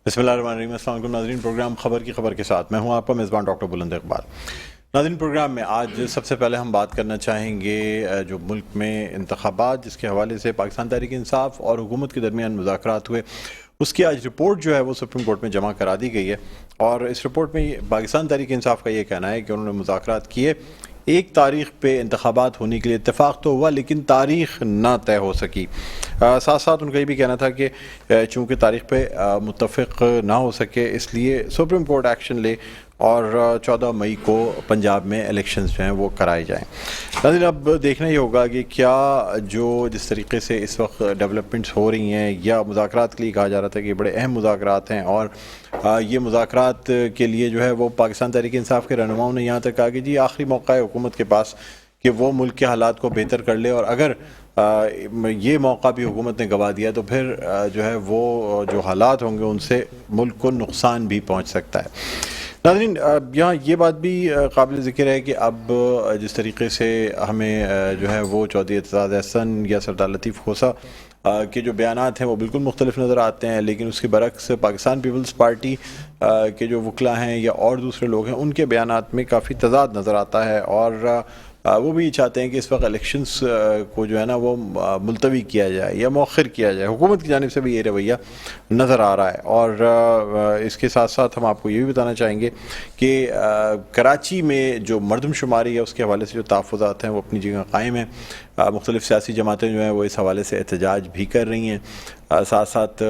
بسم اللہ الرحمن الرحیم۔ السلام علیکم ناظرین، پروگرام خبر کی خبر کے ساتھ میں ہوں آپ کا میزبان ڈاکٹر بلند اقبال۔ ناظرین، پروگرام میں آج سب سے پہلے ہم بات کرنا چاہیں گے جو ملک میں انتخابات جس کے حوالے سے پاکستان تحریک انصاف اور حکومت کے درمیان مذاکرات ہوئے، اس کی آج رپورٹ جو ہے وہ سپریم کورٹ میں جمع کرا دی گئی ہے، اور اس رپورٹ میں پاکستان تحریک انصاف کا یہ کہنا ہے کہ انہوں نے مذاکرات کیے، ایک تاریخ پہ انتخابات ہونے کے لیے اتفاق تو ہوا لیکن تاریخ نہ طے ہو سکی۔ ساتھ ساتھ ان کا یہ بھی کہنا تھا کہ چونکہ تاریخ پہ متفق نہ ہو سکے اس لیے سپریم کورٹ ایکشن لے اور 14 مئی کو پنجاب میں الیکشنز جو ہیں وہ کرائے جائیں۔ ناظرین، اب دیکھنا یہ ہوگا کہ کیا جس طریقے سے اس وقت ڈیولپمنٹس ہو رہی ہیں، یا مذاکرات کے لیے کہا جا رہا تھا کہ بڑے اہم مذاکرات ہیں، اور یہ مذاکرات کے لیے جو ہے وہ پاکستان تحریک انصاف کے رہنماؤں نے یہاں تک کہا کہ جی آخری موقع ہے حکومت کے پاس کہ وہ ملک کے حالات کو بہتر کر لے، اور اگر یہ موقع بھی حکومت نے گنوا دیا تو پھر جو ہے وہ جو حالات ہوں گے ان سے ملک کو نقصان بھی پہنچ سکتا ہے۔ ناظرین، یہاں یہ بات بھی قابل ذکر ہے کہ اب جس طریقے سے ہمیں جو ہے وہ چودھری اعتزاز احسن یا سردار لطیف کھوسہ کے جو بیانات ہیں وہ بالکل مختلف نظر آتے ہیں، لیکن اس کے برعکس پاکستان پیپلز پارٹی کے جو وکلاء ہیں یا اور دوسرے لوگ ہیں ان کے بیانات میں کافی تضاد نظر آتا ہے، اور وہ بھی چاہتے ہیں کہ اس وقت الیکشنز کو جو ہے نا وہ ملتوی کیا جائے یا مؤخر کیا جائے۔ حکومت کی جانب سے بھی یہ رویہ نظر آ رہا ہے، اور اس کے ساتھ ساتھ ہم آپ کو یہ بھی بتانا چاہیں گے کہ کراچی میں جو مردم شماری ہے اس کے حوالے سے جو تحفظات ہیں وہ اپنی جگہ قائم ہیں۔ مختلف سیاسی جماعتیں جو ہیں وہ اس حوالے سے احتجاج بھی کر رہی ہیں۔ ساتھ ساتھ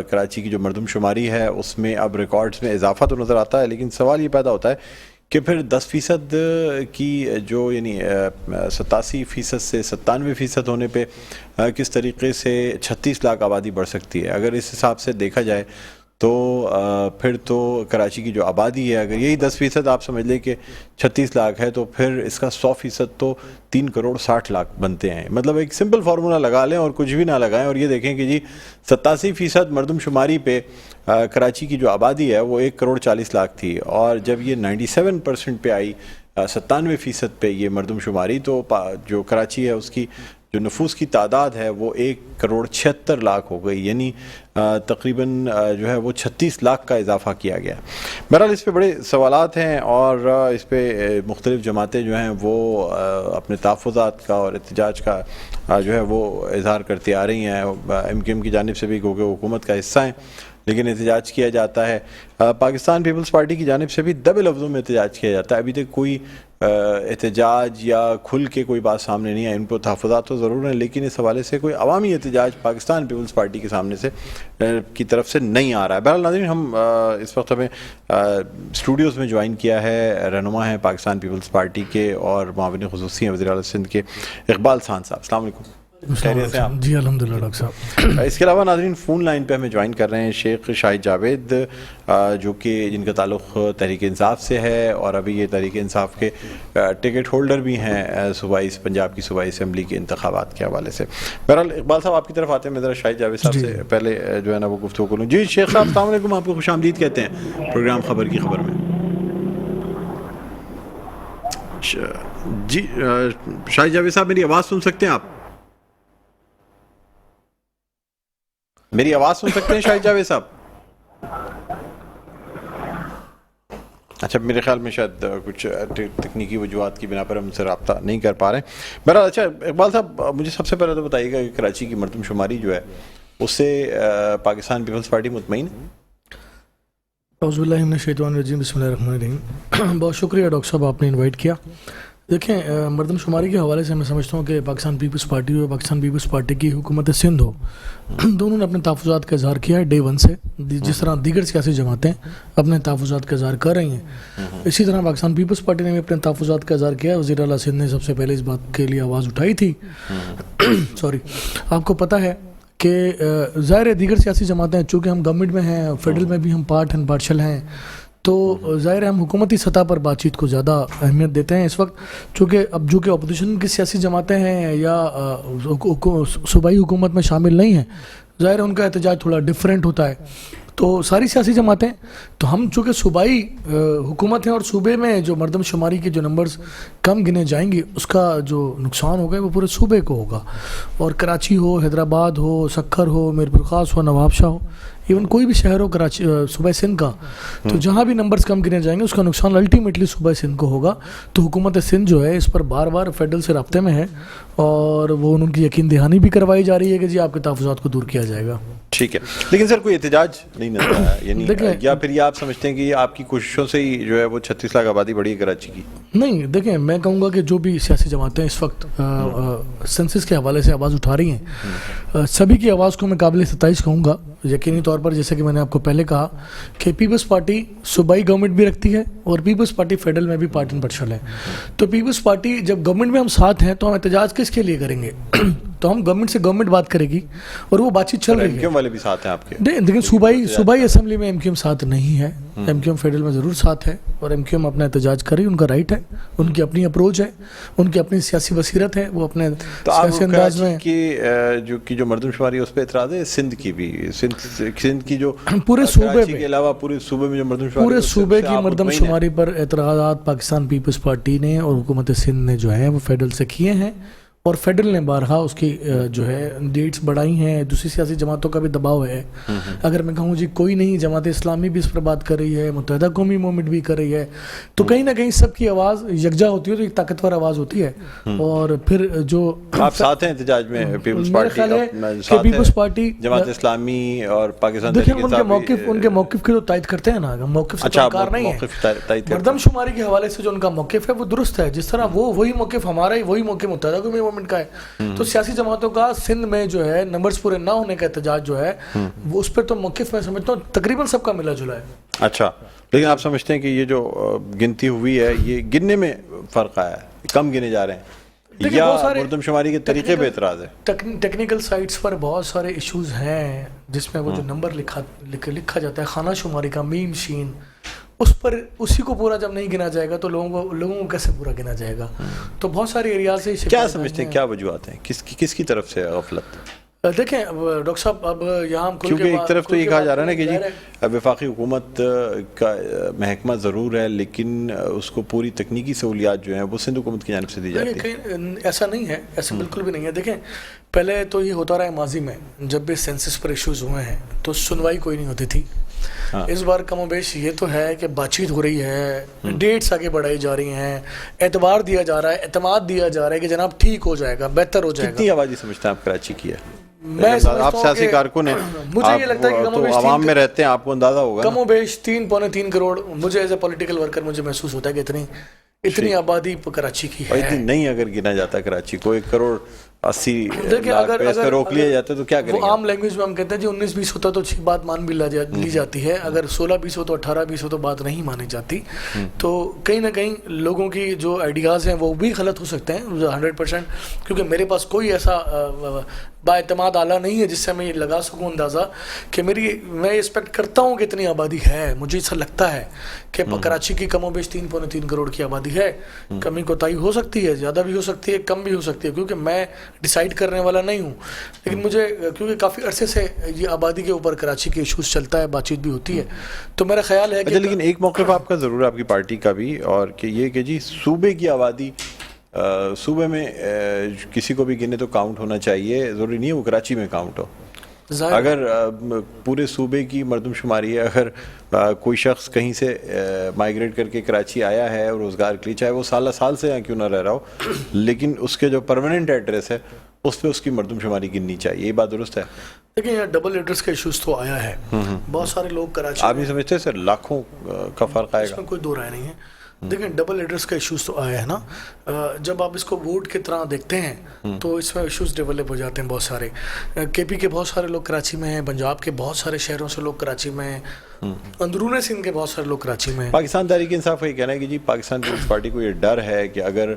کراچی کی جو مردم شماری ہے اس میں اب ریکارڈز میں اضافہ تو نظر آتا ہے، لیکن سوال یہ پیدا ہوتا ہے کہ پھر 10% کی جو یعنی 87% سے 97% ہونے پہ کس طریقے سے 36 لاکھ آبادی بڑھ سکتی ہے۔ اگر اس حساب سے دیکھا جائے تو پھر تو کراچی کی جو آبادی ہے اگر یہی 10% آپ سمجھ لیں کہ 36 لاکھ ہے تو پھر اس کا 100% تو 3 کروڑ 60 لاکھ بنتے ہیں۔ مطلب ایک سمپل فارمولا لگا لیں اور کچھ بھی نہ لگائیں اور یہ دیکھیں کہ جی 87% مردم شماری پہ کراچی کی جو آبادی ہے وہ 1 کروڑ 40 لاکھ تھی، اور جب یہ 97% پہ آئی 97% پہ یہ مردم شماری، تو جو کراچی ہے اس کی جو نفوس کی تعداد ہے وہ 1 کروڑ 76 لاکھ ہو گئی، یعنی تقریباً جو ہے وہ 36 لاکھ کا اضافہ کیا گیا۔ بہرحال اس پہ بڑے سوالات ہیں، اور اس پہ مختلف جماعتیں جو ہیں وہ اپنے تحفظات کا اور احتجاج کا جو ہے وہ اظہار کرتی آ رہی ہیں۔ MKM کی جانب سے بھی کیونکہ حکومت کا حصہ ہیں لیکن احتجاج کیا جاتا ہے، پاکستان پیپلز پارٹی کی جانب سے بھی دبے لفظوں میں احتجاج کیا جاتا ہے۔ ابھی تک کوئی احتجاج یا کھل کے کوئی بات سامنے نہیں آئی، ان کو تحفظات تو ضرور ہیں لیکن اس حوالے سے کوئی عوامی احتجاج پاکستان پیپلز پارٹی کے سامنے سے کی طرف سے نہیں آ رہا ہے۔ بہرحال ناظرین، ہم اس وقت ہمیں اسٹوڈیوز میں جوائن کیا ہے، رہنما ہیں پاکستان پیپلز پارٹی کے اور معاون خصوصی ہیں وزیر اعلیٰ سندھ کے اقبال خان صاحب۔ السلام علیکم۔ خیریت سے آپ؟ جی الحمدللہ ڈاکٹر صاحب۔ اس کے علاوہ ناظرین فون لائن پہ ہمیں جوائن کر رہے ہیں شیخ شاہد جاوید، جو کہ جن کا تعلق تحریک انصاف سے ہے اور ابھی یہ تحریک انصاف کے ٹکٹ ہولڈر بھی ہیں صوبائی پنجاب کی صوبائی اسمبلی کے انتخابات کے حوالے سے۔ بہرحال اقبال صاحب آپ کی طرف آتے ہیں، میں ذرا شاہد جاوید صاحب سے پہلے جو ہے نا وہ گفتگو کروں۔ جی شیخ صاحب السلام علیکم، آپ کو خوش آمدید کہتے ہیں پروگرام خبر کی خبر میں۔ جی شاہد جاوید صاحب میری آواز سن سکتے ہیں آپ؟ میری آواز سن سکتے ہیں شاہد جاوید صاحب؟ اچھا، میرے خیال میں شاید کچھ تکنیکی وجوہات کی بنا پر ہم سے رابطہ نہیں کر پا رہے ہیں۔ بہرحال اچھا اقبال صاحب، مجھے سب سے پہلے تو بتائیے گا کہ کراچی کی مردم شماری جو ہے اس سے پاکستان پیپلز پارٹی مطمئن ہے؟ اعوذ باللہ من الشیطان الرجیم، بسم اللہ الرحمن الرحیم۔ بہت شکریہ ڈاکٹر صاحب، آپ نے انوائٹ کیا۔ دیکھیں، مردم شماری کے حوالے سے میں سمجھتا ہوں کہ پاکستان پیپلز پارٹی ہو، پاکستان پیپلز پارٹی کی حکومت سندھ ہو، دونوں نے اپنے تحفظات کا اظہار کیا ہے ڈے ون سے، جس طرح دیگر سیاسی جماعتیں اپنے تحفظات کا اظہار کر رہی ہیں، اسی طرح پاکستان پیپلز پارٹی نے بھی اپنے تحفظات کا اظہار کیا ہے۔ وزیر اعلیٰ سندھ نے سب سے پہلے اس بات کے لیے آواز اٹھائی تھی۔ سوری، آپ کو پتہ ہے کہ ظاہر ہے دیگر سیاسی جماعتیں چونکہ ہم گورنمنٹ میں ہیں، فیڈرل میں بھی ہم پارٹ اینڈ پارشل ہیں، تو ظاہر ہے ہم حکومتی سطح پر بات چیت کو زیادہ اہمیت دیتے ہیں اس وقت، چونکہ اب جو کہ اپوزیشن کی سیاسی جماعتیں ہیں یا صوبائی حکومت میں شامل نہیں ہیں، ظاہر ہے ان کا احتجاج تھوڑا ڈفرینٹ ہوتا ہے۔ تو ساری سیاسی جماعتیں تو ہم چونکہ صوبائی حکومت ہیں اور صوبے میں جو مردم شماری کے جو نمبرز کم گنے جائیں گے اس کا جو نقصان ہوگا وہ پورے صوبے کو ہوگا. اور کراچی ہو, حیدرآباد ہو, سکھر ہو, میرپور خاص ہو, نواب شاہ ہو, ایون کوئی بھی شہر ہو کراچی صوبہ سندھ کا, تو جہاں بھی نمبرز کم گنے جائیں گے اس کا نقصان الٹیمیٹلی صوبہ سندھ کو ہوگا. تو حکومت سندھ جو ہے اس پر بار بار فیڈرل سے رابطے میں ہے اور وہ ان کی یقین دہانی بھی کروائی جا رہی ہے کہ جی آپ کے تحفظات کو دور کیا جائے گا. ٹھیک ہے, لیکن سر کوئی احتجاج نہیں نظر آیا, یعنی یا پھر یہ آپ سمجھتے ہیں کہ یہ آپ کی کوششوں سے ہی جو ہے وہ 36 لاکھ آبادی بڑھی ہے کراچی کی؟ نہیں, دیکھیں میں کہوں گا کہ جو بھی سیاسی جماعتیں اس وقت سنسس کے حوالے سے آواز اٹھا رہی ہیں, سبھی کی آواز کو میں قابل ستائش کہوں گا. یقینی طور پر جیسے کہ میں نے آپ کو پہلے کہا کہ پیپلز پارٹی صوبائی گورنمنٹ بھی رکھتی ہے اور پیپلز پارٹی فیڈرل میں بھی پارٹی پرچل ہے. تو پیپلز پارٹی جب گورنمنٹ میں ہم ساتھ ہیں تو ہم احتجاج کس کے لیے کریں گے؟ تو ہم گورنمنٹ سے گورنمنٹ بات کرے گی اور وہ بات چیت چل رہی ہے. ایم کیو ایم والے بھی ساتھ ہیں آپ کے؟ لیکن صوبائی اسمبلی میں ایم کیو ایم ساتھ نہیں ہے, ایم کیو ایم فیڈرل میں ضرور ساتھ ہے اور ایم کیو ایم اپنا احتجاج کرے, ان کا رائٹ ہے, ان کی اپنی اپروچ ہے, ان کی اپنی سیاسی بصیرت ہے, وہ اپنے سیاسی انداز میں. جو مردم شماری ہے اس پہ اعتراض ہے سندھ کی بھی, سندھ کی جو پورے صوبے کے علاوہ پورے صوبے میں جو مردم شماری, پورے صوبے کی مردم شماری پر اعتراضات پاکستان پیپلز پارٹی نے اور حکومت سندھ نے جو ہے وہ فیڈرل سے کیے ہیں اور فیڈرل نے بارہا اس کی جو ہے ڈیٹس بڑھائی ہیں. دوسری سیاسی جماعتوں کا بھی دباؤ ہے. اگر میں کہوں جی کوئی نہیں, جماعت اسلامی بھی اس پر بات کر رہی ہے, متحدہ قومی موومنٹ بھی کر رہی ہے, تو کہیں نہ کہیں سب کی آواز یکجا ہوتی ہے تو ایک طاقتور آواز ہوتی ہے. اور پھر جو آپ ساتھ ہیں احتجاج میں پیپلز پارٹی, جماعت اسلامی اور پاکستان دیکھیں ان کے موقف کی تو تائید کرتے ہیں نا, موقف سے انکار نہیں ہے. مردم شماری کے حوالے سے جو ان کا موقف ہے وہ درست ہے, جس طرح وہی موقف ہمارا ہے, وہی موقف متحدہ قومی موومنٹ کا ہے. تو سیاسی جماعتوں کا سندھ میں جو ہے نمبرز پورے نہ ہونے کا احتجاج جو ہے وہ اس پہ تو موقف میں سمجھتا ہوں تقریباً سب کا ملا جلا ہے. اچھا, لیکن آپ سمجھتے ہیں کہ یہ جو گنتی ہوئی ہے یہ گننے میں فرق آیا ہے, کم گنے جا رہے ہیں, یا مردم شماری کے طریقے پہ اعتراض ہے؟ ٹیکنیکل سائٹس پر بہت سارے ایشوز ہیں جس میں وہ جو نمبر لکھا جاتا ہے خانہ شماری کا, میم شین, اس پر اسی کو پورا جب نہیں گنا جائے گا تو لوگوں کو کیسے پورا گنا جائے گا؟ تو بہت سارے ایریاز سے کیا سمجھتے ہیں, کیا وجوہات ہیں, کس کی طرف سے غفلت؟ دیکھیں ڈاکٹر صاحب, اب یہاں کیونکہ ایک طرف تو یہ کہا جا رہا ہے نا کہ جی وفاقی حکومت کا محکمہ ضرور ہے لیکن اس کو پوری تکنیکی سہولیات جو ہیں وہ سندھ حکومت کی جانب سے دی جاتی ہیں. ایسا نہیں ہے, ایسا بالکل بھی نہیں ہے. دیکھیں پہلے تو یہ ہوتا رہا ہے ماضی میں, جب بھی سینسس پر ایشوز ہوئے ہیں تو سنوائی کوئی نہیں ہوتی تھی. اس بار کم و بیش یہ تو ہے کہ بات چیت ہو رہی ہے, ڈیٹس آگے بڑھائی جا رہی ہیں, اعتبار دیا جا رہا ہے, اعتماد دیا جا رہا ہے کہ جناب ٹھیک ہو جائے گا, بہتر ہو جائے گا. کتنی آبادی سمجھتے ہیں آپ کراچی کی ہے؟ آپ سیاسی کارکن ہیں, مجھے یہ لگتا ہے کہ عوام میں رہتے ہیں, آپ کو اندازہ ہوگا کم و بیش 3.3 کروڑ. مجھے ایز اے پولیٹیکل ورکر مجھے محسوس ہوتا ہے کہ اتنی آبادی کراچی کی ہے. اتنی نہیں اگر گنا جاتا کراچی کو 1 کروڑ 80 لاکھ پہ اس پہ روک لیا جاتا ہے تو کیا کریں گے؟ وہ عام لینگویج میں ہم کہتے ہیں جی 19-20 ہوتا تو اچھی بات مان بھی لی جاتی ہے, اگر 16-20 ہو تو 18-20 ہو تو بات نہیں مانی جاتی. تو کہیں نہ کہیں لوگوں کی جو آئیڈیاز ہیں وہ بھی غلط ہو سکتے ہیں 100%, کیونکہ میرے پاس کوئی ایسا با اعتماد آلہ نہیں ہے جس سے میں یہ لگا سکوں اندازہ کہ میں ایکسپیکٹ کرتا ہوں کہ اتنی آبادی ہے. مجھے ایسا لگتا ہے کہ کراچی کی کم و بیش 3.3 کروڑ کی آبادی ہے. کمی کوتاہی ہو سکتی ہے, زیادہ بھی ہو سکتی ہے, کم بھی ہو سکتی ہے, کیونکہ میں ڈیسائیڈ کرنے والا نہیں ہوں. لیکن مجھے کیونکہ کافی عرصے سے یہ آبادی کے اوپر کراچی کے ایشوز چلتا ہے, بات چیت بھی ہوتی ہے, تو میرا خیال ہے کہ لیکن ایک موقف آپ کا ضرور, آپ کی پارٹی کا بھی, اور کہ یہ کہ جی صوبے کی آبادی, صوبے میں کسی کو بھی گنے تو کاؤنٹ ہونا چاہیے, ضروری نہیں ہے وہ کراچی میں کاؤنٹ ہو. اگر پورے صوبے کی مردم شماری ہے, اگر کوئی شخص کہیں سے مائیگریٹ کر کے کراچی آیا ہے اور روزگار کے لیے, چاہے وہ سال سے کیوں نہ رہ رہا ہو, لیکن اس کے جو پرماننٹ ایڈریس ہے اس پہ اس کی مردم شماری گننی چاہیے. یہ بات درست ہے؟ لیکن یہاں ڈبل ایڈریس کا ایشوز تو آیا ہے, بہت سارے لوگ کراچی, آپ نہیں سمجھتے سر لاکھوں کا فرق آئے گا؟ اس میں کوئی دو رائے نہیں ہے. دیکھیں ڈبل ایڈریس کا ایشوز تو آیا ہے نا, جب آپ اس کو ووٹ کی طرح دیکھتے ہیں تو اس میں ایشوز ڈیولپ ہو جاتے ہیں بہت سارے. کے پی کے بہت سارے لوگ کراچی میں ہیں, پنجاب کے بہت سارے شہروں سے لوگ کراچی میں ہیں, اندرون سندھ کے بہت سارے لوگ کراچی میں ہیں. پاکستان تحریک انصاف کا یہ کہنا ہے کہ جی پاکستان پیپلز پارٹی کو یہ ڈر ہے کہ اگر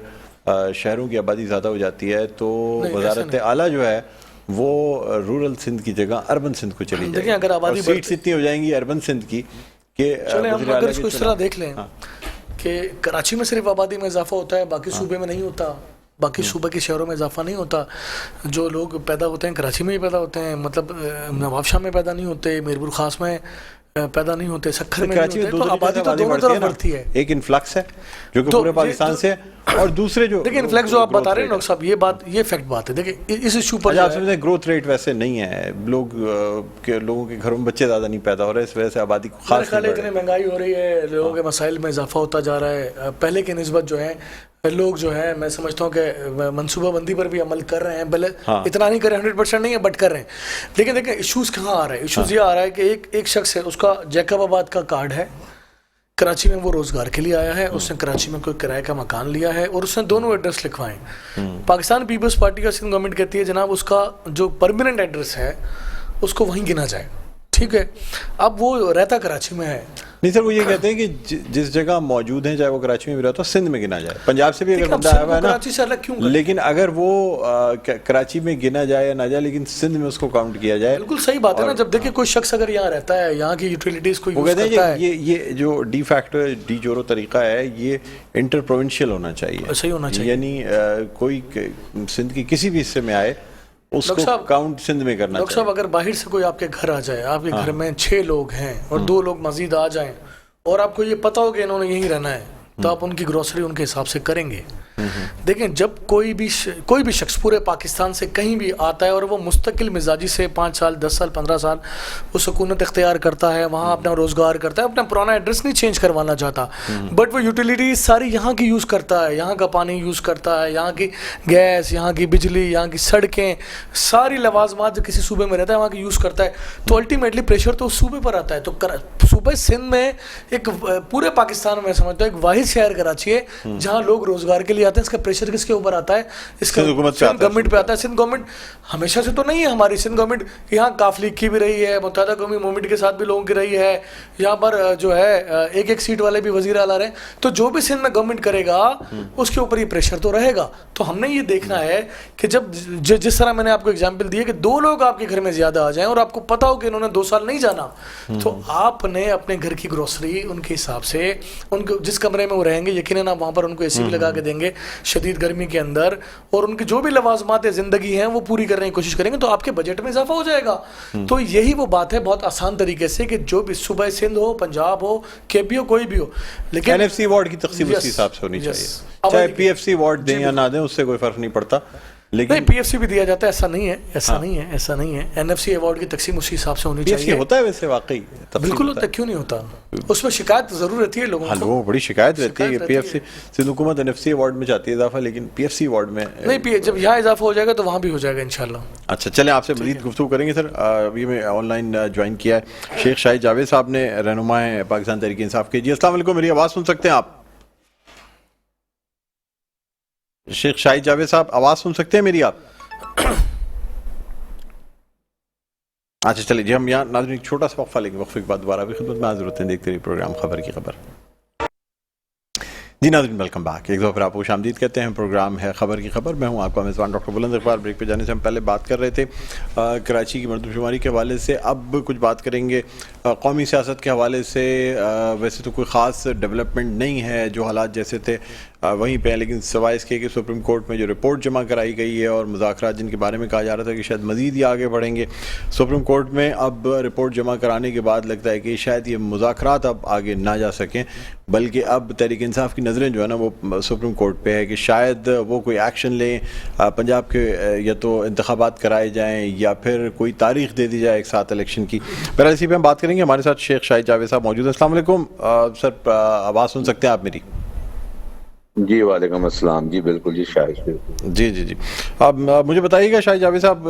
شہروں کی آبادی زیادہ ہو جاتی ہے تو وزارت اعلیٰ جو ہے وہ رورل سندھ کی جگہ اربن سندھ کو چلی جائے گی. اگر آبادی سیٹس اتنی ہو جائیں گی اربن سندھ کی کہ چلیں ہم اگر اس کو اس طرح دیکھ لیں کہ کراچی میں صرف آبادی میں اضافہ ہوتا ہے, باقی صوبے میں نہیں ہوتا, باقی صوبہ کے شہروں میں اضافہ نہیں ہوتا. جو لوگ پیدا ہوتے ہیں کراچی میں ہی پیدا ہوتے ہیں, مطلب نواب شاہ میں پیدا نہیں ہوتے, میرپور خاص میں پیدا نہیں ہوتے, سکھر میں نہیں ہوتے, تو آبادی تو دونوں طرف بڑھتی ہے. ایک انفلکس ہے جو کہ پورے پاکستان سے, اور دوسرے جو دیکھیں انفلیکس جو آپ بتا رہے ہیں ڈاکٹر صاحب, یہ فیکٹ بات ہے. دیکھیں اس ایشو پر آپ سمجھتے ہیں گروتھ ریٹ ویسے نہیں ہے, لوگوں کے گھروں میں بچے زیادہ نہیں پیدا ہو رہے, اس وجہ سے آبادی کو خاص اتنی مہنگائی ہو رہی ہے, لوگوں کے مسائل میں اضافہ ہوتا جا رہا ہے. پہلے کی نسبت جو ہے لوگ جو ہے, میں سمجھتا ہوں کہ منصوبہ بندی پر بھی عمل کر رہے ہیں, بھلے اتنا نہیں کر رہے 100% نہیں ہے, بٹ کر رہے ہیں. لیکن دیکھیں ایشوز کہاں آ رہا ہے, ایشوز یہ آ رہا ہے کہ ایک شخص ہے, اس کا جیکب آباد کا کارڈ ہے, کراچی میں وہ روزگار کے لیے آیا ہے, اس نے کراچی میں کوئی کرائے کا مکان لیا ہے, اور اس نے دونوں ایڈریس لکھوائے ہیں. پاکستان پیپلز پارٹی کا سندھ گورنمنٹ کہتی ہے جناب اس کا جو پرماننٹ ایڈریس ہے اس کو وہیں گنا جائے, ٹھیک ہے. اب وہ رہتا کراچی میں ہے. نہیں سر, وہ یہ کہتے ہیں کہ جس جگہ موجود ہیں, چاہے وہ کراچی میں بھی رہتا ہو, سندھ میں گنا جائے. پنجاب سے بھی اگر بندہ آیا ہوا ہے نا, لیکن اگر وہ کراچی میں گنا جائے یا نہ جائے, لیکن سندھ میں اس کو کاؤنٹ کیا جائے. بالکل صحیح بات ہے نا. جب دیکھیں کوئی شخص اگر یہاں رہتا ہے, یہاں کی یوٹیلیٹیز کو یوز کرتا ہے, یہ جو ڈی فیکٹو ڈی جورو طریقہ ہے, یہ انٹر پروونشل ہونا چاہیے, صحیح ہونا چاہیے. یعنی کوئی سندھ کی کسی بھی حصے میں آئے اس کو کاؤنٹ سندھ میں کرنا چاہیے. ڈاکٹر صاحب اگر باہر سے کوئی آپ کے گھر آ جائے, آپ کے گھر میں 6 لوگ ہیں اور 2 لوگ مزید آ جائیں, اور آپ کو یہ پتا ہو کہ انہوں نے یہیں رہنا ہے, تو آپ ان کی گروسری ان کے حساب سے کریں گے. دیکھیں جب کوئی بھی شخص پورے پاکستان سے کہیں بھی آتا ہے اور وہ مستقل مزاجی سے 5 سال 10 سال 15 سال وہ سکونت اختیار کرتا ہے, وہاں اپنا روزگار کرتا ہے, اپنا پرانا ایڈریس نہیں چینج کروانا چاہتا, بٹ وہ یوٹیلیٹیز ساری یہاں کی یوز کرتا ہے, یہاں کا پانی یوز کرتا ہے, یہاں کی گیس, یہاں کی بجلی, یہاں کی سڑکیں, ساری لوازمات جو کسی صوبے میں رہتا ہے وہاں کی یوز کرتا ہے, تو الٹیمیٹلی پریشر تو اس صوبے پر آتا ہے. تو صوبہ سندھ میں ایک پورے پاکستان میں سمجھتا ہوں ایک واحد شہر کراچی ہے جہاں لوگ روزگار کے لیے آتے ہیں. اس کا پریشر کس کے اوپر آتا ہے؟ اس کا سندھ گورنمنٹ پہ آتا ہے. سندھ گورنمنٹ ہمیشہ سے تو نہیں ہے ہماری, سندھ گورنمنٹ یہاں کافلی کی بھی رہی ہے, متحدہ قومی موومنٹ کے ساتھ بھی لوگوں کی رہی ہے, یہاں پر جو ہے ایک سیٹ والے بھی وزیر اعلیٰ رہے. تو جو بھی سندھ میں گورنمنٹ کرے گا اس کے اوپر یہ پریشر تو رہے گا. تو ہم نے یہ دیکھنا ہے کہ جب جس طرح میں نے آپ کو ایگزامپل دی ہے کہ 2 لوگ آپ کے گھر میں زیادہ آ جائیں اور آپ کو پتا ہو کہ انہوں نے 2 سال نہیں جانا, تو آپ نے اپنے گھر کی گروسری ان کے حساب سے, ان کو جس کمرے میں وہ رہیں گے یقیناً آپ وہاں پر ان کو اے سی بھی لگا کے دیں گے شدید گرمی کے اندر, اور ان کی جو بھی لوازمات زندگی ہیں وہ پوری کرنے کی کوشش کریں گے, تو آپ کے بجٹ میں اضافہ ہو جائے گا. تو یہی وہ بات ہے بہت آسان طریقے سے, کہ جو بھی صوبہ سندھ ہو, پنجاب ہو, کے پی ہو, کوئی بھی ہو, لیکن این ایف سی وارڈ کی تقسیم اسی حساب سے ہونی چاہیے. چاہے پی ایف سی وارڈ دیں یا نہ دیں, اس سے کوئی فرق نہیں پڑتا. لیکن پی ایف سی بھی دیا جاتا ہے, ایسا نہیں ہے. این ایف سی ایوارڈ کی تقسیم اسی حساب سے ہونی چاہیے. ہوتا ہے ویسے واقعی, بالکل ہوتا ہے, کیوں نہیں ہوتا. اس میں شکایت ضرور رہتی ہے لوگوں کو, بڑی شکایت رہتی ہے کہ پی ایف سی سندھ حکومت این ایف سی ایوارڈ میں چاہتی ہے اضافہ, لیکن پی ایف سی ایوارڈ میں نہیں. جب یہاں اضافہ ہو جائے گا تو وہاں بھی ہو جائے گا انشاءاللہ. اچھا چلیں آپ سے مزید گفتگو کریں گے سر. ابھی میں آن لائن جوائن کیا ہے شیخ شاہد جاوید صاحب نے, رہنما ہیں پاکستان تحریک انصاف کے. جی السلام علیکم, میری آواز سن سکتے ہیں آپ؟ شیخ شاہد جاوید صاحب آواز سن سکتے ہیں میری آپ؟ اچھا چلیے جی, ہم یہاں ناظرین ایک چھوٹا سا وقفہ لیں گے, وقفے کے بعد دوبارہ بھی خدمت میں حاضر ہوتے ہیں. دیکھتے رہیے پروگرام خبر کی خبر. جی ناظرین ویلکم بیک, ایک دفعہ پھر آپ کو خوش آمدید کہتے ہیں. پروگرام ہے خبر کی خبر, میں ہوں آپ کا میزبان ڈاکٹر بلند اقبال. بریک پہ جانے سے ہم پہلے بات کر رہے تھے کراچی کی مردم شماری کے حوالے سے, اب کچھ بات کریں گے قومی سیاست کے حوالے سے. ویسے تو کوئی خاص ڈیولپمنٹ نہیں ہے, جو حالات جیسے تھے وہیں پہ ہیں, لیکن سوائے اس کے کہ سپریم کورٹ میں جو رپورٹ جمع کرائی گئی ہے اور مذاکرات جن کے بارے میں کہا جا رہا تھا کہ شاید مزید ہی آگے بڑھیں گے سپریم کورٹ میں, اب رپورٹ جمع کرانے کے بعد لگتا ہے کہ شاید یہ مذاکرات اب آگے نہ جا سکیں, بلکہ اب تحریک انصاف کی نظریں جو ہے نا وہ سپریم کورٹ پہ ہے کہ شاید وہ کوئی ایکشن لیں, پنجاب کے یا تو انتخابات کرائے جائیں یا پھر کوئی تاریخ دے دی جائے ایک ساتھ الیکشن کی. پہلے اسی پہ ہم بات کریں گے. ہمارے ساتھ شیخ شاہد جاوید صاحب موجود ہیں. السلام علیکم سر, آواز سن سکتے ہیں آپ میری؟ جی وعلیکم السلام. جی بالکل جی شاہد. جی اب مجھے بتائیے گا شاہد جاوید صاحب,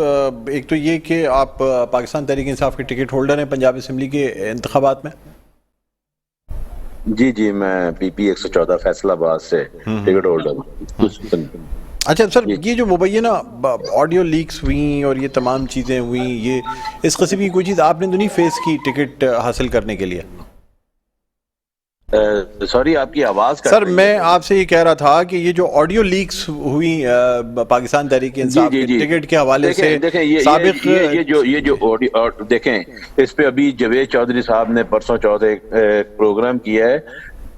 ایک تو یہ کہ آپ پاکستان تحریک انصاف کے ٹکٹ ہولڈر ہیں پنجاب اسمبلی کے انتخابات میں. جی میں پی پی 114 فیصل آباد سے ٹکٹ ہولڈر ہوں. اچھا سر, یہ جو مبینہ آڈیو لیکس ہوئیں اور یہ تمام چیزیں ہوئیں, یہ اس قسم کی کوئی چیز آپ نے تو نہیں فیس کی ٹکٹ حاصل کرنے کے لیے؟ سوری آپ کی آواز سر, میں آپ سے یہ کہہ رہا تھا کہ یہ جو آڈیو لیکس ہوئی پاکستان تحریک انصاف کے ٹکٹ کے حوالے سے سابق, یہ جو آڈیو دیکھیں, اس پہ ابھی جاوید چودھری صاحب نے پرسوں چوتھے ایک پروگرام کیا ہے.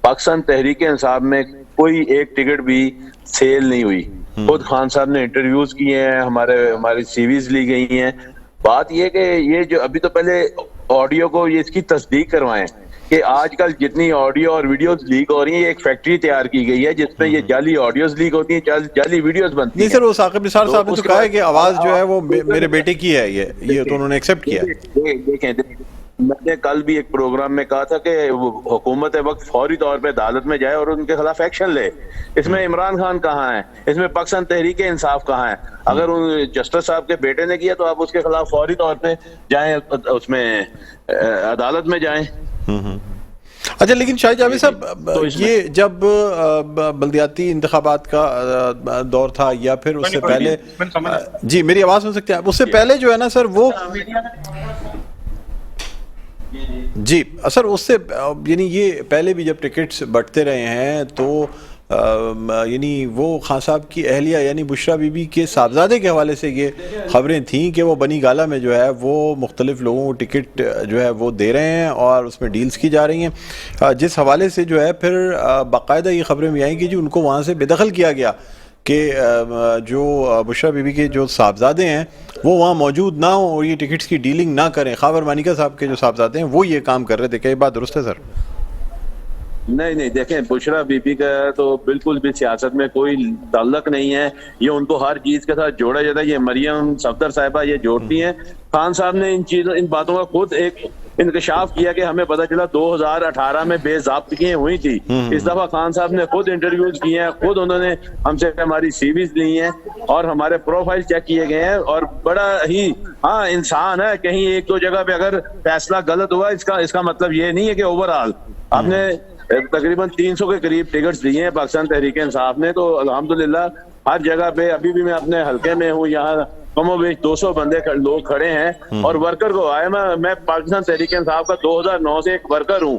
پاکستان تحریک انصاف میں کوئی ایک ٹکٹ بھی سیل نہیں ہوئی, خود خان صاحب نے انٹرویوز کیے ہیں, ہماری سیویز لی گئی ہیں. بات یہ کہ یہ جو ابھی تو پہلے آڈیو کو یہ اس کی تصدیق کروائیں کہ آج کل جتنی آڈیو اور ویڈیوز لیک ہو رہی ہیں, یہ ایک فیکٹری تیار کی گئی ہے جس میں یہ جعلی آڈیوز لیک ہوتی ہیں, جعلی ویڈیوز بنتی ہیں. نہیں سر, وہ ثاقب نثار صاحب نے تو کہا ہے کہ آواز جو ہے وہ میرے بیٹے کی ہے, یہ تو انہوں نے ایکسیپٹ کیا ہے. دیکھیں میں نے کل بھی ایک پروگرام میں کہا تھا کہ حکومت وقت فوری طور پہ عدالت میں جائے اور ان کے خلاف ایکشن لے. اس میں عمران خان کہاں ہے, اس میں پاکستان تحریک انصاف کہاں ہے؟ اگر جسٹس صاحب کے بیٹے نے کیا تو آپ اس کے خلاف فوری طور پہ جائیں, اس میں عدالت میں جائیں. اچھا, لیکن شاہد جاوید صاحب یہ جب بلدیاتی انتخابات کا دور تھا یا پھر اس سے پہلے, جی میری آواز سن سکتے ہیں آپ, اس سے پہلے جو ہے نا سر وہ جی سر اس سے یعنی یہ پہلے بھی جب ٹکٹس بٹتے رہے ہیں تو یعنی وہ خان صاحب کی اہلیہ یعنی بشرا بی بی کے صاحبزادے کے حوالے سے یہ خبریں تھیں کہ وہ بنی گالا میں جو ہے وہ مختلف لوگوں کو ٹکٹ جو ہے وہ دے رہے ہیں اور اس میں ڈیلز کی جا رہی ہیں, جس حوالے سے جو ہے پھر باقاعدہ یہ خبریں بھی آئیں کہ جی ان کو وہاں سے بے دخل کیا گیا کہ جو بشرا بی بی کے جو صاحبزادے ہیں وہ وہاں موجود نہ ہوں اور یہ ٹکٹس کی ڈیلنگ نہ کریں. خاور مانیکا صاحب کے جو صاحبزادے ہیں وہ یہ کام کر رہے تھے, کیا یہ بات درست ہے سر؟ نہیں دیکھیں, بشرا بی بی کا تو بالکل بھی سیاست میں کوئی تعلق نہیں ہے. یہ ان کو ہر چیز کے ساتھ جوڑا جاتا ہے. یہ مریم صفدر صاحبہ یہ جوڑتی ہیں. خان صاحب نے ان باتوں کا خود ایک انکشاف کیا کہ ہمیں پتہ چلا 2018 میں بے ضابطگیاں ہوئی تھی. اس دفعہ خان صاحب نے خود انٹرویوز کیے ہیں, خود انہوں نے ہم سے ہماری سیویز لی ہیں اور ہمارے پروفائل چیک کیے گئے ہیں. اور بڑا ہی انسان ہے, کہیں ایک دو جگہ پہ اگر فیصلہ غلط ہوا اس کا مطلب یہ نہیں ہے کہ اوور آل آپ نے تقریباً 300 کے قریب ٹکٹس دیے ہیں پاکستان تحریک انصاف نے. تو الحمدللہ ہر جگہ پہ ابھی بھی میں اپنے حلقے میں ہوں, یہاں کم و بیش 200 بندے لوگ کھڑے ہیں اور ورکر کو آئے. میں پاکستان تحریک انصاف کا 2009 سے ایک ورکر ہوں,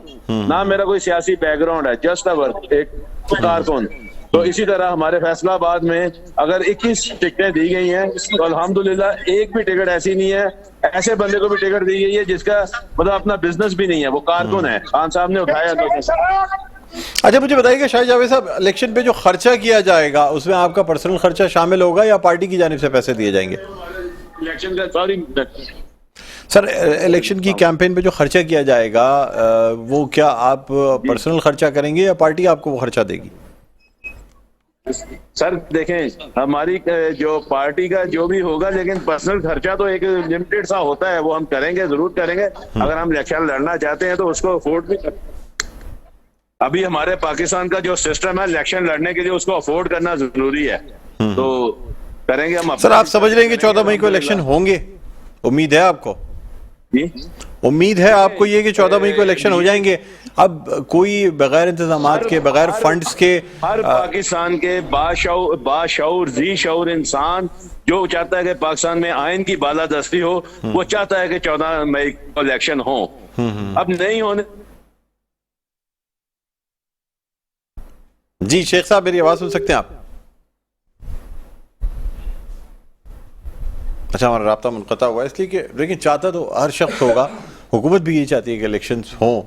نہ میرا کوئی سیاسی بیک گراؤنڈ ہے, جسٹ ایک کارکن. تو اسی طرح ہمارے فیصلہ آباد میں اگر 21 ٹکٹیں دی گئی ہیں تو الحمدللہ ایک بھی ٹکٹ ایسی نہیں ہے, ایسے بندے کو بھی ٹکٹ دی گئی ہے جس کا مطلب اپنا بزنس بھی نہیں ہے, وہ کارکن ہے. خان صاحب نے اٹھایا. اچھا مجھے بتائیے کہ شاہد جاوید صاحب الیکشن پہ جو خرچہ کیا جائے گا اس میں آپ کا پرسنل خرچہ شامل ہوگا یا پارٹی کی جانب سے پیسے دیے جائیں گے؟ سر الیکشن کی کیمپین پہ جو خرچہ کیا جائے گا وہ کیا آپ پرسنل خرچہ کریں گے یا پارٹی آپ کو وہ خرچہ دے گی؟ سر دیکھیں, ہماری جو پارٹی کا جو بھی ہوگا, لیکن پرسنل خرچہ تو ایک لمیٹڈ سا ہوتا ہے, وہ ہم کریں گے, ضرور کریں گے. اگر ہم الیکشن لڑنا چاہتے ہیں تو اس کو افورڈ بھی ابھی ہمارے پاکستان کا جو سسٹم ہے الیکشن لڑنے کے لیے اس کو افورڈ کرنا ضروری ہے, تو کریں گے ہم. سر آپ سمجھ رہے ہیں کہ 14 مئی کو الیکشن ہوں گے؟ امید ہے آپ کو؟ امید ہے آپ کو یہ کہ 14 مئی کو الیکشن ہو جائیں گے؟ اب کوئی بغیر انتظامات کے, بغیر فنڈز کے, ہر پاکستان کے باشعور ذی شعور انسان جو چاہتا ہے کہ پاکستان میں آئین کی بالادستی ہو, وہ چاہتا ہے کہ 14 مئی کو الیکشن ہو. اب نہیں ہونے. جی شیخ صاحب میری آواز سن سکتے ہیں آپ؟ اچھا ہمارا رابطہ منقطع ہوا اس لیے کہ لیکن چاہتا تو ہر شخص ہوگا, حکومت بھی یہ چاہتی ہے کہ الیکشنز ہوں,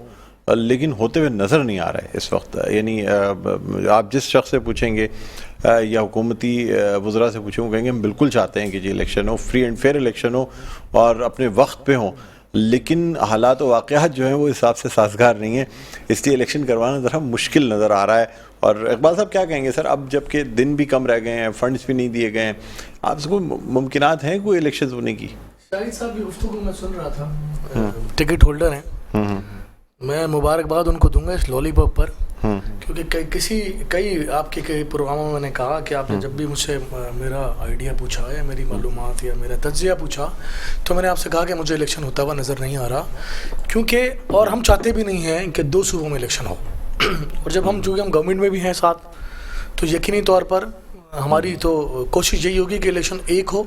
لیکن ہوتے ہوئے نظر نہیں آ رہا ہے اس وقت. یعنی آپ جس شخص سے پوچھیں گے یا حکومتی وزراء سے پوچھیں گے, کہیں گے ہم بالکل چاہتے ہیں کہ جی الیکشن ہو, فری اینڈ فیئر الیکشن ہو اور اپنے وقت پہ ہوں, لیکن حالات و واقعات جو ہیں وہ حساب سے سازگار نہیں ہیں, اس لیے الیکشن کروانا ذرا مشکل نظر آ رہا ہے. اور اقبال صاحب کیا کہیں گے سر, اب جب کہ دن بھی کم رہ گئے ہیں, فنڈز بھی نہیں دیے گئے ہیں, آپ سے کوئی ممکنات ہیں کوئی الیکشنز ہونے کی؟ شاہد صاحب کی گفتگو میں سن رہا تھا, ٹکٹ ہولڈر ہیں, میں مبارکباد ان کو دوں گا اس لالی پاپ پر, کیونکہ کئی آپ کے کئی پروگراموں میں نے کہا کہ آپ نے جب بھی مجھ سے میرا آئیڈیا پوچھا یا میری معلومات یا میرا تجزیہ پوچھا تو میں نے آپ سے کہا کہ مجھے الیکشن ہوتا ہوا نظر نہیں آ رہا, کیونکہ اور ہم چاہتے بھی نہیں ہیں کہ 2 صوبوں میں الیکشن ہو. اور جب ہم چونکہ ہم گورنمنٹ میں بھی ہیں ساتھ, تو یقینی طور پر ہماری تو کوشش یہی ہوگی کہ الیکشن ایک ہو,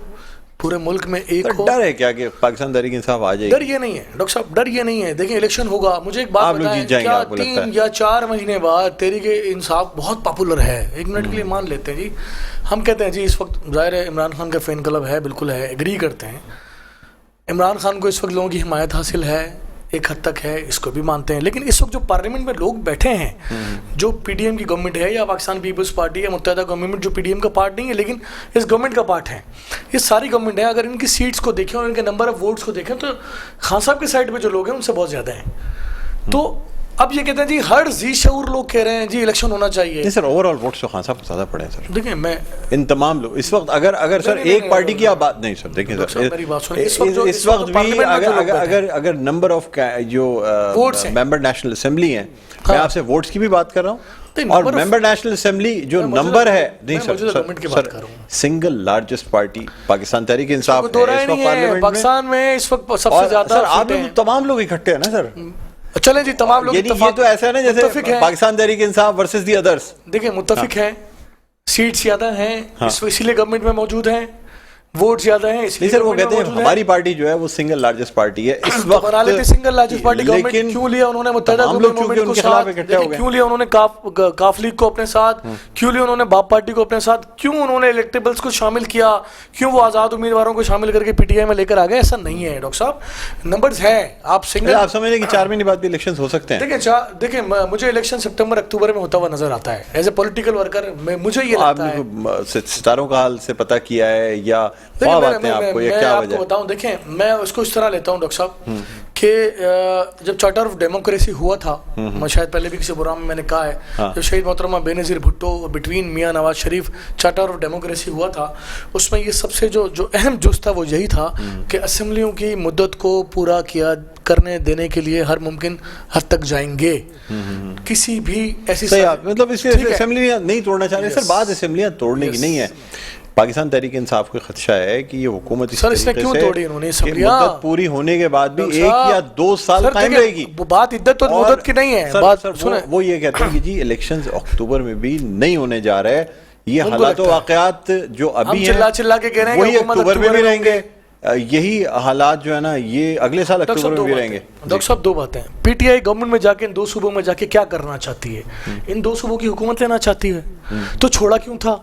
پورے ملک میں ایک ہو. ڈر ہے کیا کہ پاکستان تحریک انصاف آ جائے گی؟ ڈر یہ نہیں ہے ڈاکٹر صاحب, ڈر یہ نہیں ہے. دیکھیں الیکشن ہوگا, مجھے ایک بات بتائیں, کیا 3 یا 4 مہینے بعد تحریک انصاف بہت پاپولر ہے, 1 منٹ کے لیے مان لیتے ہیں جی, ہم کہتے ہیں جی اس وقت ظاہر ہے عمران خان کا فین کلب ہے, بالکل ہے, ایگری کرتے ہیں, عمران خان کو اس وقت لوگوں کی حمایت حاصل ہے, ایک حد تک ہے, اس کو بھی مانتے ہیں, لیکن اس وقت جو پارلیمنٹ میں لوگ بیٹھے ہیں جو پی ڈی ایم کی گورنمنٹ ہے یا پاکستان پیپلز پارٹی یا متحدہ گورنمنٹ جو پی ڈی ایم کا پارٹ نہیں ہے لیکن اس گورنمنٹ کا پارٹ ہے, یہ ساری گورنمنٹ ہے, اگر ان کی سیٹس کو دیکھیں اور ان کے نمبر آف ووٹس کو دیکھیں تو خان صاحب کی سائڈ پہ جو لوگ ہیں ان سے بہت زیادہ ہیں. تو اب یہ کہتے ہیں جی ہر ذی شعور لوگ کہہ رہے ہیں جی الیکشن ہونا چاہیے. نہیں سر, اوور آل ووٹس تو خان صاحب کو زیادہ پڑے ہیں سر. دیکھیں میں ان تمام لوگ اس وقت اگر سر ایک پارٹی کی آپ بات نہیں سر, دیکھیں سر اس وقت بھی اگر نمبر آف جو ممبر نیشنل اسمبلی ہیں, میں آپ سے ووٹس کی بھی بات کر رہا ہوں, اور ممبر نیشنل اسمبلی جو نمبر ہے, نہیں سر single largest party Pakistan Tehreek Insaf ہے پاکستان میں اس وقت سب سے زیادہ. سر آپ تمام لوگ اکٹھے ہیں نا سر, چلیں جی تمام لوگ یہ تو ایسا ہے نا جیسے پاکستان تحریک انصاف ورسز دی ادرس. دیکھیں متفق ہیں, سیٹ زیادہ ہیں اسی لیے گورنمنٹ میں موجود ہیں, ووٹ زیادہ ہیں اس لیے. سر وہ کہتے ہیں ہماری پارٹی جو ہے وہ سنگل لارجسٹ پارٹی ہے اس وقت. بنا لیتے سنگل لارجسٹ پارٹی گورنمنٹ, کیوں لیا انہوں نے متحدہ گورنمنٹ کو ساتھ, کیوں لیا انہوں نے کاف لیگ کو اپنے ساتھ, کیوں لیا انہوں نے باپ پارٹی کو اپنے ساتھ, کیوں انہوں نے الیکٹیبلز کو شامل کیا, کیوں وہ آزاد امیدواروں کو شامل کر کے پی ٹی آئی میں لے کر آ گئے. ایسا نہیں ہے ڈاکٹر صاحب, نمبرز ہیں. آپ سنگل آپ سمجھ لیں کہ 4 مہینے بعد بھی الیکشنز ہو سکتے ہیں. دیکھیں مجھے الیکشن سپٹمبر اکتوبر میں ہوتا ہوا نظر آتا ہے ایز اے پولیٹیکل ورکر. مجھے یہ لگتا ہے ستاروں کا حال سے پتہ کیا ہے یا خواب آتے ہیں آپ کو, یا کیا وجہ ہے؟ بتاؤں, دیکھیں میں اس کو اس طرح لیتا ہوں ڈاکٹر صاحب کہ جب چارٹر آف ڈیموکریسی ہوا تھا, میں شاید پہلے بھی کسی پروگرام میں نے کہا ہے, جب شہید محترمہ بے نظیر Bhutto between Mian Nawaz Sharif charter of democracy ہوا تھا, اس میں یہ سب سے جو اہم جز تھا وہ یہی تھا کہ اسمبلیوں کی مدت کو پورا کرنے دینے کے لیے ہر ممکن حد تک جائیں گے. کسی بھی ایسی مطلب اس اسمبلیاں نہیں توڑنا چاہ رہے سر, بات اسمبلیاں توڑنے کی نہیں ہے. پاکستان تحریک انصاف کو خدشہ ہے کہ یہ حکومت اس طریقے سے مدت پوری ہونے کے بعد بھی 1 یا 2 سال قائم رہے گی. بات عدت اور مدت کی نہیں ہے, وہ یہ کہتے ہیں کہ جی الیکشنز اکتوبر میں بھی نہیں ہونے جا رہے, یہ حالات و واقعات جو ابھی ہیں وہی اکتوبر میں بھی رہیں گے, یہی حالات جو ہے نا یہ اگلے سال اکتوبر میں بھی رہیں گے. ڈاکٹر صاحب 2 باتیں, پی ٹی آئی گورنمنٹ میں جا کے ان 2 صوبوں میں جا کے کیا کرنا چاہتی ہے؟ ان 2 صوبوں کی حکومت لینا چاہتی ہے, تو چھوڑا کیوں تھا؟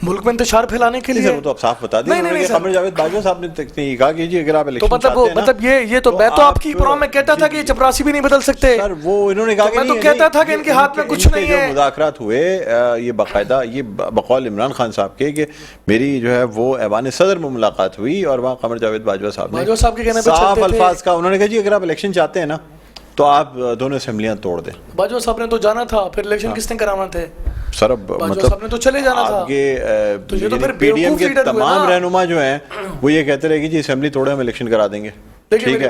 ملک میں انتشار پھیلانے کے لیے. وہ تو آپ صاف بتا دیں, قمر جاوید باجوہ صاحب نے یہ کہا کہ جی اگر آپ الیکشن چاہتے ہیں نا, مطلب یہ تو میں تو آپ کی پروگرام میں کہتا تھا کہ یہ چپراسی بھی نہیں بدل سکتے سر, وہ انہوں نے کہا کہ میں تو کہتا تھا کہ ان کے ہاتھ میں کچھ نہیں ہے. جو مذاکرات ہوئے یہ باقاعدہ یہ بقول عمران خان صاحب کے کہ میری جو ہے وہ ایوان صدر میں ملاقات ہوئی, اور وہاں قمر جاوید باجوہ صاحب نے صاف الفاظ کا انہوں نے کہا جی اگر آپ الیکشن چاہتے ہیں نا تو آپ دونوں اسمبلیاں توڑ دیں. باجوہ صاحب نے تو جانا تھا, پھر الیکشن کس نے کرانا تھے سر؟ اب مطلب تو چلے جانا تھا. پی ڈی ایم کے تمام رہنما جو ہیں وہ یہ کہتے رہے کہ جی اسمبلی توڑے ہم الیکشن کرا دیں گے. ٹھیک ہے,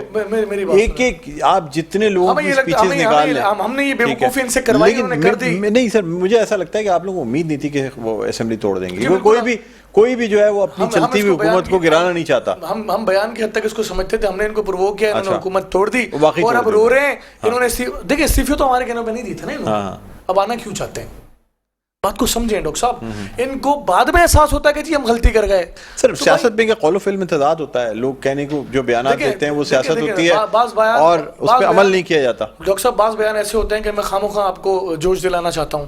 ایک آپ جتنے لوگ اسپیچز نکال لیں, ہم نے یہ بیوقوفی ان سے کروائی, انہوں نے کر دی. نہیں سر, مجھے ایسا لگتا ہے کہ آپ لوگوں کو امید نہیں تھی کہ وہ اسمبلی توڑ دیں گے. کوئی بھی جو ہے وہ اپنی چلتی ہوئی حکومت کو گرانا نہیں چاہتا. ہم بیان کی حد تک اس کو سمجھتے تھے, ہم نے ان کو پرووک کیا, انہوں نے حکومت توڑ دی اور اب رو رہے ہیں. انہوں نے دیکھیں استعفے تو ہمارے کہنے پہ نہیں دی تھا نا, اب آنا کیوں چاہتے ہیں؟ بات کو سمجھیں ڈاکٹر صاحب, ان کو بعد میں احساس ہوتا ہے کہ جی ہم غلطی کر گئے. صرف سیاست میں قول و فعل میں تضاد ہوتا ہے, لوگ کہنے کو جو بیانات دیتے ہیں وہ سیاست ہوتی ہے اور اس پہ عمل نہیں کیا جاتا. ڈاکٹر صاحب بعض بیان ایسے ہوتے ہیں کہ میں خاموخواہ آپ کو جوش دلانا چاہتا ہوں,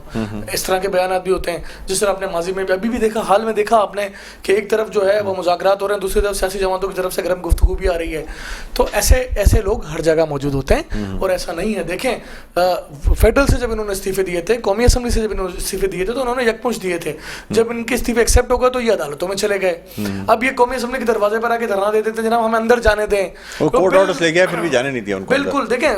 اس طرح کے بیانات بھی ہوتے ہیں جس طرح آپ نے ماضی میں بھی ابھی بھی دیکھا, حال میں دیکھا آپ نے کہ ایک طرف جو ہے وہ مذاکرات ہو رہے ہیں, دوسری طرف سیاسی جماعتوں کی طرف سے گرم گفتگو بھی آ رہی ہے. تو ایسے لوگ ہر جگہ موجود ہوتے ہیں اور ایسا نہیں ہے. دیکھیں فیڈرل سے جب انہوں نے استعفے دیے تھے, قومی اسمبلی سے جب انہوں نے استعفے دیے تھے تو انہوں نے یکمش دیے تھے. جب ان کے استعفے ایکسیپٹ ہو گئے تو یہ عدالتوں میں چلے گئے. اب یہ قومی اسمبلی کے دروازے پر آ کے دھرنا دیتے تھے جناب ہمیں اندر جانے دیں, کورٹ آرڈرز لے گیا پھر بھی جانے نہیں دیا ان کو. بالکل, دیکھیں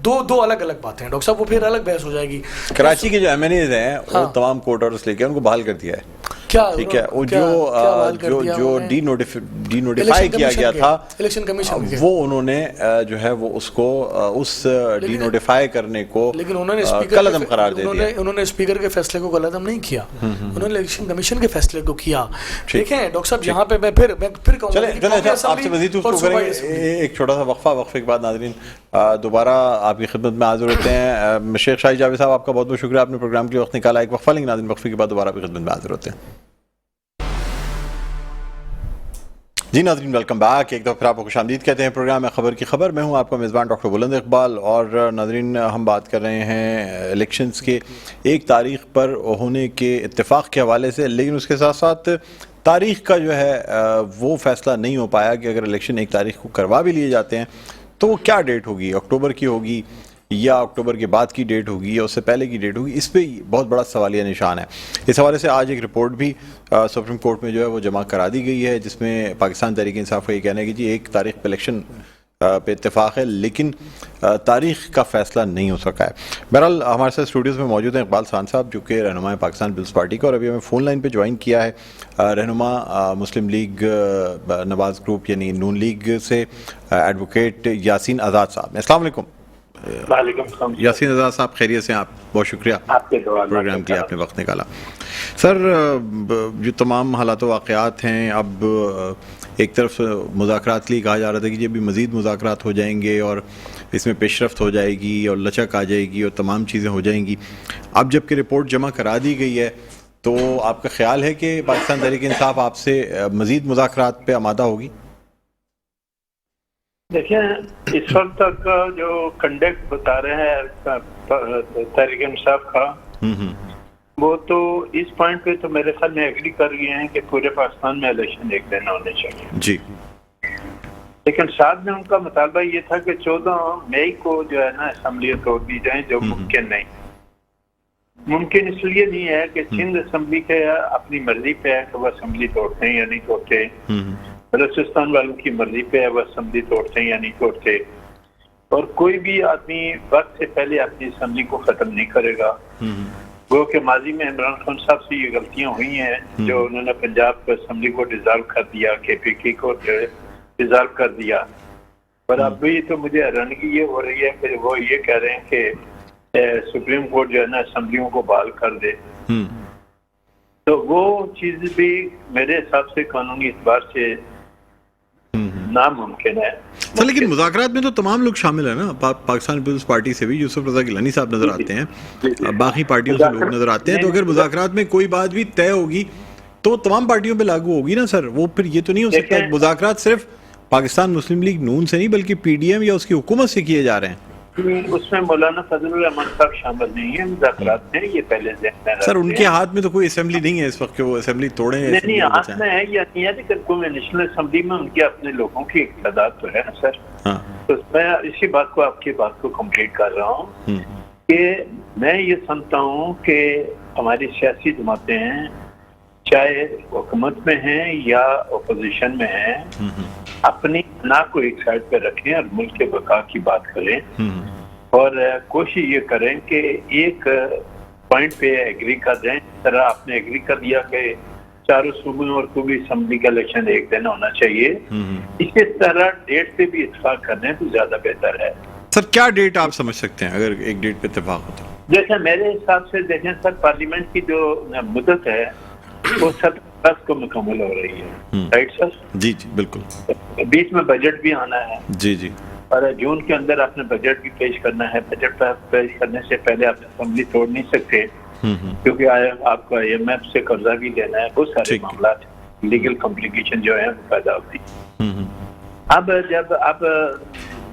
دو الگ الگ باتیں ہیں ڈاکٹر صاحب, وہ پھر الگ بحث ہو جائے گی. کراچی کے جو ایم این ایز ہیں وہ تمام کورٹ آرڈرز لے کے ان کو بحال کر دیا ہے. ٹھیک ہے, وہ جو ڈی نوٹیفائی کیا گیا تھا الیکشن کمیشن, وہ انہوں نے جو ہے وہ اس کو اس ڈی نوٹیفائی کرنے کو کالعدم قرار دے دیا. انہوں نے اسپیکر کے فیصلے کو کالعدم نہیں کیا, انہوں نے الیکشن کمیشن کے فیصلے کو کیا. دیکھیں ڈاکٹر صاحب یہاں پہ میں پھر کہوں گا آپ سے مزید گفتگو کریں گے. ایک چھوٹا سا وقفے کے بعد ناظرین دوبارہ آپ کی خدمت میں حاضر ہوتے ہیں. شیخ شاہد جاوید صاحب آپ کا بہت بہت شکریہ, آپ نے پروگرام کے وقت نکالا. ایک وقفہ لیں گے ناظرین, وقفے کے بعد دوبارہ آپ کی خدمت میں حاضر ہوتے ہیں. جی ناظرین ویلکم بیک, ایک دفعہ پھر آپ کو خوش آمدید کہتے ہیں پروگرام میں خبر کی خبر. میں ہوں آپ کا میزبان ڈاکٹر بلند اقبال, اور ناظرین ہم بات کر رہے ہیں الیکشنز کے 1 تاریخ پر ہونے کے اتفاق کے حوالے سے, لیکن اس کے ساتھ ساتھ تاریخ کا جو ہے وہ فیصلہ نہیں ہو پایا کہ اگر الیکشن 1 تاریخ کو کروا بھی لیے جاتے ہیں تو وہ کیا ڈیٹ ہوگی؟ اکتوبر کی ہوگی یا اکتوبر کے بعد کی ڈیٹ ہوگی یا اس سے پہلے کی ڈیٹ ہوگی؟ اس پہ بہت بڑا سوالیہ نشان ہے. اس حوالے سے آج ایک رپورٹ بھی سپریم کورٹ میں جو ہے وہ جمع کرا دی گئی ہے، جس میں پاکستان تحریک انصاف کا یہ کہنا ہے کہ جی 1 تاریخ پہ الیکشن پہ اتفاق ہے، لیکن تاریخ کا فیصلہ نہیں ہو سکا ہے. بہرحال ہمارے ساتھ اسٹوڈیوز میں موجود ہیں اقبال سان صاحب، جو کہ رہنما پاکستان پیپلز پارٹی کا، اور ابھی ہمیں فون لائن پہ جوائن کیا ہے رہنما مسلم لیگ نواز گروپ یعنی نون لیگ سے ایڈوکیٹ یاسین آزاد صاحب. السلام علیکم. وعلیکم السلام. یاسین آزاد صاحب خیریت سے ہیں آپ؟ بہت شکریہ پروگرام کے لیے آپ نے وقت نکالا. سر جو تمام حالات و واقعات ہیں، اب ایک طرف مذاکرات کے لیے کہا جا رہا تھا کہ جی ابھی مزید مذاکرات ہو جائیں گے اور اس میں پیش رفت ہو جائے گی اور لچک آ جائے گی اور تمام چیزیں ہو جائیں گی. اب جب کہ رپورٹ جمع کرا دی گئی ہے تو آپ کا خیال ہے کہ پاکستان تحریک انصاف آپ سے مزید مذاکرات پہ آمادہ ہوگی؟ دیکھیں، اس وقت تک جو کنڈکٹ بتا رہے ہیں تحریک انصاف کا، وہ تو اس پوائنٹ پہ تو میرے خیال میں ایگری کر گئے ہیں کہ پورے پاکستان میں الیکشن ایک دن ہونے چاہیے جی. لیکن ساتھ میں ان کا مطالبہ یہ تھا کہ 14 مئی کو جو ہے نا اسمبلی توڑ دی جائیں، جو ممکن نہیں. ممکن اس لیے نہیں ہے کہ سندھ اسمبلی کے اپنی مرضی پہ ہے کہ وہ اسمبلی توڑتے ہیں یا نہیں توڑتے، بلوچستان والوں کی مرضی پہ ہے وہ اسمبلی توڑتے ہیں یا نہیں توڑتے، اور کوئی بھی آدمی وقت سے پہلے اپنی اسمبلی کو ختم نہیں کرے گا. وہ کہ ماضی میں عمران خان صاحب سے یہ غلطیاں ہوئی ہیں جو انہوں نے پنجاب کو اسمبلی کو ڈیزالو کر دیا، KPK کو ڈیزالو کر دیا. پر اب بھی تو مجھے حیرانگی یہ ہو رہی ہے کہ وہ یہ کہہ رہے ہیں کہ سپریم کورٹ جو ہے نا اسمبلیوں کو بحال کر دے. تو وہ چیز بھی میرے حساب سے قانونی اعتبار سے ناممکن ہے. لیکن مذاکرات میں تو تمام لوگ شامل ہیں نا، پاکستان پیپلز پارٹی سے بھی یوسف رضا گیلانی صاحب نظر آتے ہیں، باقی پارٹیوں سے لوگ نظر آتے ہیں. تو اگر مذاکرات میں کوئی بات بھی طے ہوگی تو تمام پارٹیوں پہ لاگو ہوگی نا سر. وہ پھر یہ تو نہیں ہو سکتا مذاکرات صرف پاکستان مسلم لیگ نون سے نہیں بلکہ PDM یا اس کی حکومت سے کیے جا رہے ہیں. اس میں مولانا فضل الرحمان صاحب شامل نہیں ہیں مذاکرات میں، یہ پہلے ذہن میں سر ان کے ہاتھ میں تو کوئی اسمبلی نہیں ہے اس وقت کہ وہ اسمبلی توڑیں. نہیں ہاتھ میں ہے یا نہیں ہے، لیکن کوئی نیشنل اسمبلی میں ان کے اپنے لوگوں کی ایک تعداد تو ہے نا سر. تو میں اسی بات کو آپ کی بات کو کمپلیٹ کر رہا ہوں کہ میں یہ سمجھتا ہوں کہ ہماری سیاسی جماعتیں ہیں، چاہے حکومت میں ہیں یا اپوزیشن میں ہیں، اپنی نا کو ایک سائڈ پہ رکھیں اور ملک کے بقا کی بات کریں اور کوشش یہ کریں کہ ایک پوائنٹ پہ ایگری کر دیں. اس طرح آپ نے ایگری کر دیا کہ چاروں صوبوں اور صوبی اسمبلی کا الیکشن ایک دن ہونا چاہیے، اسی طرح ڈیٹ پہ بھی اتفاق کرنے تو زیادہ بہتر ہے. سر کیا ڈیٹ آپ سمجھ سکتے ہیں اگر ایک ڈیٹ پہ اتفاق ہوتا ہے؟ جیسے میرے حساب سے دیکھیں سر، پارلیمنٹ کی جو مدت ہے وہ 17 اگست کو مکمل ہو رہی ہے، رائٹ سر؟ جی جی بالکل. بیچ میں بجٹ بھی آنا ہے جی جی، اور جون کے اندر آپ نے بجٹ بھی پیش کرنا ہے. بجٹ پیش کرنے سے پہلے آپ اسمبلی توڑ نہیں سکتے کیونکہ آپ کو IMF سے قرضہ بھی لینا ہے. بہت سارے معاملات لیگل کمپلیکیشن جو ہیں وہ پیدا ہوتی. اب جب اب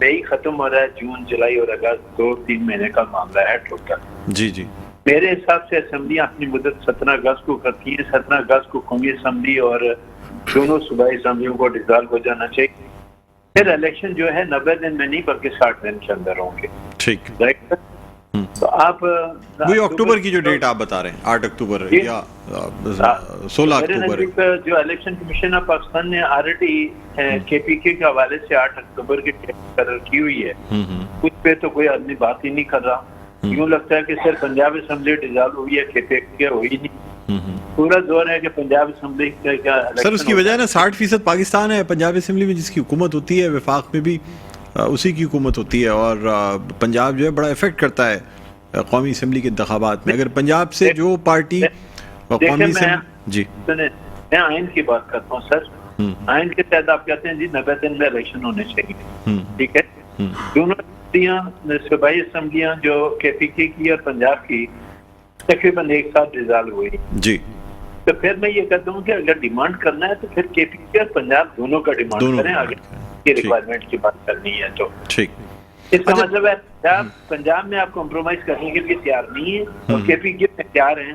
مئی ختم ہو رہا ہے، جون جولائی اور اگست 2-3 مہینے کا معاملہ ہے ٹوٹل. جی جی، میرے حساب سے اسمبلیاں اپنی مدت 17 اگست کو کرتی ہیں. 17 اگست کو قومی اسمبلی اور دونوں صوبائی اسمبلیوں کو ڈیزالو ہو جانا چاہیے. پھر الیکشن جو ہے 90 دن میں نہیں بلکہ 60 دن کے اندر ہوں گے. ٹھیک. تو آپ وہی اکتوبر کی جو ڈیٹ آپ بتا رہے ہیں 8 اکتوبر یا 16 اکتوبر، جو الیکشن کمیشن آف پاکستان نے آلریڈی KPK کے حوالے سے 8 اکتوبر کی ڈیٹ مقرر کی ہوئی ہے، اس پہ تو کوئی آدمی بات ہی نہیں کر رہا. یوں لگتا ہے کہ سر پنجاب اسمبلی ڈیزالو ہوئی ہے، KPK ہوئی نہیں. پورا زور ہے کہ پنجاب اسمبلی کا سر اس کی وجہ نا 60% پاکستان ہے پنجاب اسمبلی میں، جس کی حکومت ہوتی ہے وفاق میں بھی اسی کی حکومت ہوتی ہے، اور پنجاب جو ہے بڑا افیکٹ کرتا ہے قومی اسمبلی کے انتخابات میں. اگر پنجاب سے جو پارٹی قومی جی میں آئین کی بات کرتا ہوں سر، آئین کے تحت آپ کہتے ہیں جی 90 دن میں الیکشن ہونے چاہیے، ٹھیک ہے. دونوں صوبائی اسمبلیاں جو KPK کی اور پنجاب کی تقریباً ایک ساتھ ڈیزالو ہوئی جی. تو پھر میں یہ کہتا ہوں کہ اگر ڈیمانڈ کرنا ہے تو پھر KPK اور پنجاب دونوں کا ڈیمانڈ کریں. آگے کی ریکوائرمنٹ کی بات کرنی ہے تو ٹھیک. اس کا مطلب ہے پنجاب میں آپ کمپرومائز کرنے کے لیے تیار نہیں ہے اور KPK میں تیار ہیں.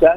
4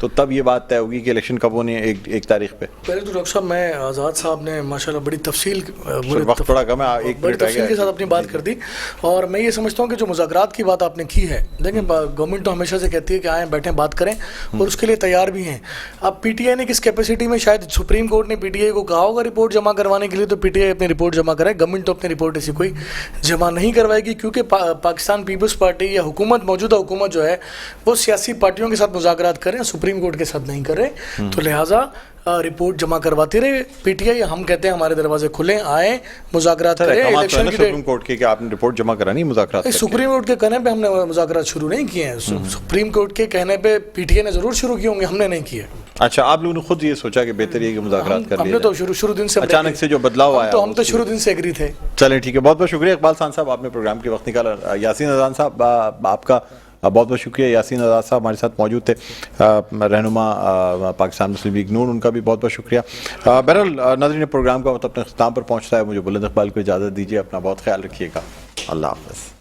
تو تب یہ بات طے ہوگی کہ الیکشن کب ہونی ہے ایک تاریخ پہ. پہلے تو ڈاکٹر صاحب میں آزاد صاحب نے ماشاءاللہ بڑی تفصیل وقت تھوڑا کم ہے, ایک بڑی منٹ رہ تفصیل کے گیا. ساتھ اپنی بات کر دی, اور میں یہ سمجھتا ہوں کہ جو مذاکرات کی بات آپ نے کی ہے, دیکھیں گورنمنٹ تو ہمیشہ سے کہتی ہے کہ آئیں بیٹھیں بات کریں, اور اس کے لیے تیار بھی ہیں. اب پی ٹی آئی نے کس کیپیسٹی میں, شاید سپریم کورٹ نے پی ٹی آئی کو کہا ہوگا رپورٹ جمع کروانے کے لیے, تو پی ٹی آئی اپنی رپورٹ جمع کرائے. گورنمنٹ تو اپنی رپورٹ ایسی کوئی جمع نہیں کروائے گی, کیونکہ پاکستان پیپلز پارٹی یا حکومت, موجودہ حکومت جو ہے وہ سیاسی پارٹیوں کے ساتھ مذاکرات کریں, سپریم کورٹ کے ساتھ نہیں کر رہے. تو لہٰذا رپورٹ جمع کرواتے رہے پی ٹی آئی. ہم کہتے ہیں ہمارے دروازے کھلے, آئیں مذاکرات کریں. الیکشن کی سپریم کورٹ کے کہ آپ نے رپورٹ جمع کرانی مذاکرات کر کے. سپریم کورٹ کے کہنے پہ ہم نے مذاکرات شروع نہیں کیے ہیں. سپریم کورٹ کے کہنے پہ پی ٹی آئی نے ضرور شروع کیے ہوں گے, ہم نے نہیں کیے. اچھا, آپ لوگوں نے خود یہ سوچا کہ بہتر یہ کہ مذاکرات کر ہم لیے نے تو شروع دن سے اچانک سے جو بدلاؤ آیا, تو ہم تو شروع دن سے ایگری تھے. چلیں ٹھیک ہے, بہت بہت شکریہ اقبال خان صاحب, آپ نے پروگرام کے وقت نکالا. یاسین اذان صاحب آپ کا بہت بہت شکریہ. یاسین اذان صاحب ہمارے ساتھ موجود تھے, رہنما پاکستان مسلم لیگ نون, ان کا بھی بہت بہت شکریہ. بہرحال ناظرین, پروگرام کا وقت اپنے اختتام پر پہنچتا ہے. مجھے بلند اقبال کو اجازت دیجیے, اپنا بہت خیال رکھیے گا. اللہ حافظ.